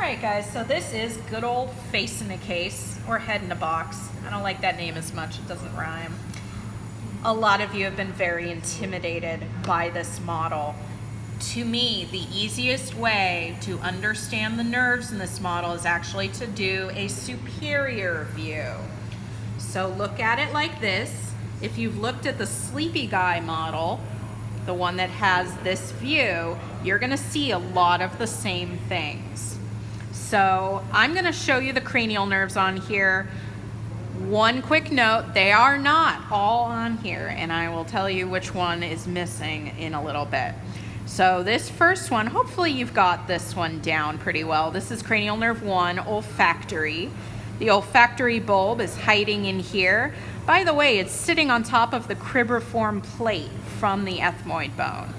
Alright guys, so this is good old face in a case, or head in a box. I don't like that name as much, it doesn't rhyme. A lot of you have been very intimidated by this model. To me, the easiest way to understand the nerves in this model is actually to do a superior view. So look at it like this. If you've looked at the sleepy guy model, the one that has this view, you're gonna see a lot of the same things. So I'm gonna show you the cranial nerves on here. One quick note, they are not all on here, and I will tell you which one is missing in a little bit. So this first one, hopefully you've got this one down pretty well. This is cranial nerve 1, olfactory. The olfactory bulb is hiding in here. By the way, it's sitting on top of the cribriform plate from the ethmoid bone.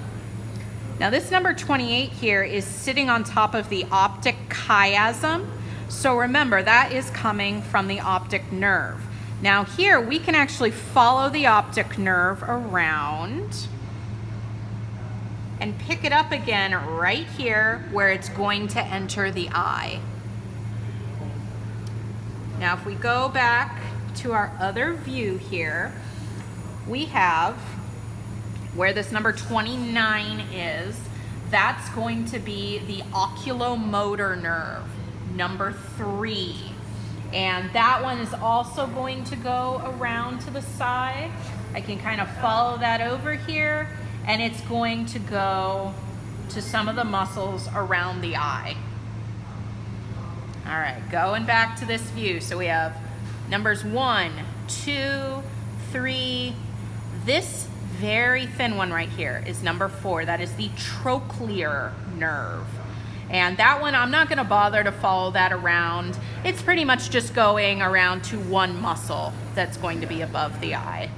Now this number 28 here is sitting on top of the optic chiasm. So remember, that is coming from the optic nerve. Now here we can actually follow the optic nerve around and pick it up again right here where it's going to enter the eye. Now if we go back to our other view here, we have where this number 29 is, that's going to be the oculomotor nerve, number 3. And that one is also going to go around to the side. I can kind of follow that over here, and it's going to go to some of the muscles around the eye. All right, going back to this view. So we have numbers 1, 2, 3. This very thin one right here is number 4. That is the trochlear nerve. And that one, I'm not gonna bother to follow that around. It's pretty much just going around to one muscle that's going to be above the eye.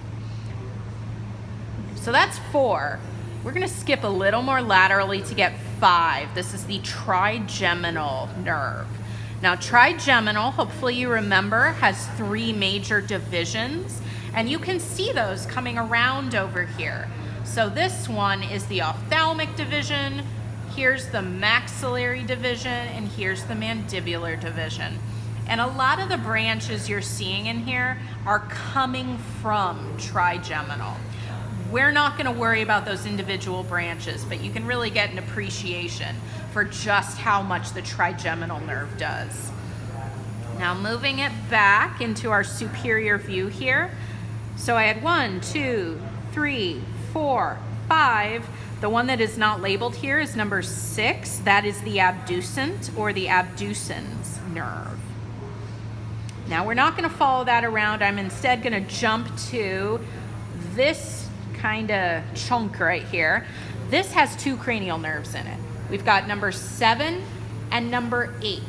So that's 4. We're gonna skip a little more laterally to get 5. This is the trigeminal nerve. Now trigeminal, hopefully you remember, has 3 major divisions, and you can see those coming around over here. So this one is the ophthalmic division, here's the maxillary division, and here's the mandibular division. And a lot of the branches you're seeing in here are coming from trigeminal. We're not gonna worry about those individual branches, but you can really get an appreciation for just how much the trigeminal nerve does. Now moving it back into our superior view here. So I had 1, 2, 3, 4, 5. The one that is not labeled here is number 6. That is the abducent or the abducens nerve. Now we're not gonna follow that around. I'm instead gonna jump to this kind of chunk right here. This has 2 cranial nerves in it. We've got number 7 and number 8.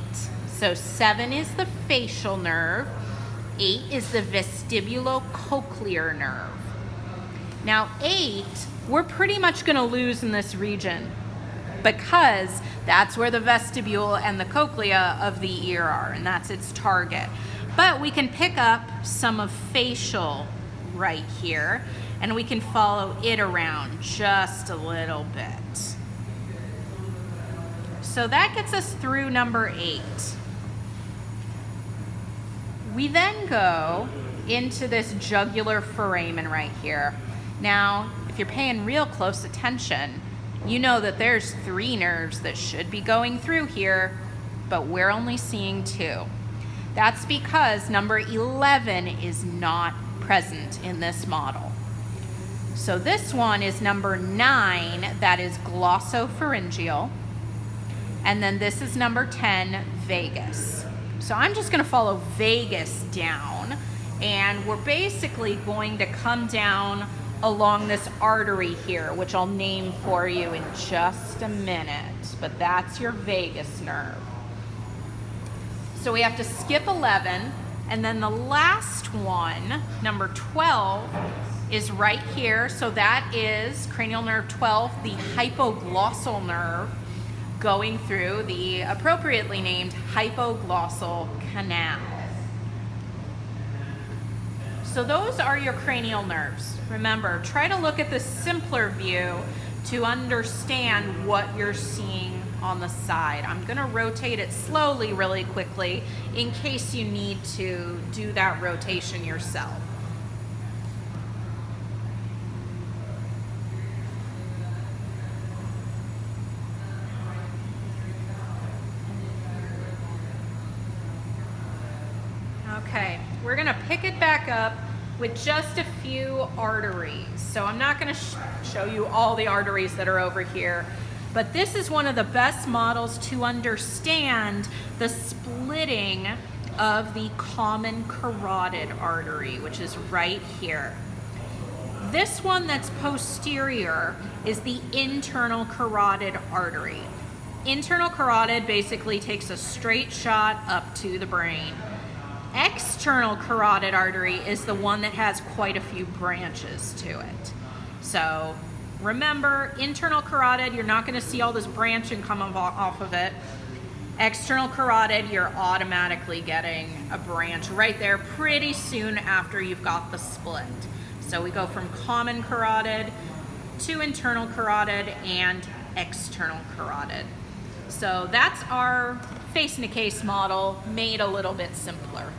So 7 is the facial nerve, 8 is the vestibulocochlear nerve. Now 8, we're pretty much gonna lose in this region because that's where the vestibule and the cochlea of the ear are, and that's its target. But we can pick up some of facial right here, and we can follow it around just a little bit. So that gets us through number 8. We then go into this jugular foramen right here. Now, if you're paying real close attention, you know that there's 3 nerves that should be going through here, but we're only seeing 2. That's because number 11 is not present in this model. So this one is number 9, that is glossopharyngeal. And then this is number 10, vagus. So I'm just gonna follow vagus down, and we're basically going to come down along this artery here, which I'll name for you in just a minute, but that's your vagus nerve. So we have to skip 11, and then the last one, number 12, is right here. So that is cranial nerve 12, the hypoglossal nerve, going through the appropriately named hypoglossal canal. So those are your cranial nerves. Remember, try to look at the simpler view to understand what you're seeing on the side. I'm gonna rotate it slowly really quickly in case you need to do that rotation yourself. Okay, we're gonna pick it back up with just a few arteries. So I'm not gonna show you all the arteries that are over here, but this is one of the best models to understand the splitting of the common carotid artery, which is right here. This one that's posterior is the internal carotid artery. Internal carotid basically takes a straight shot up to the brain. External carotid artery is the one that has quite a few branches to it. So remember, internal carotid, you're not going to see all this branching coming off of it. External carotid, you're automatically getting a branch right there pretty soon after you've got the split. So we go from common carotid to internal carotid and external carotid. So that's our face in a case model made a little bit simpler.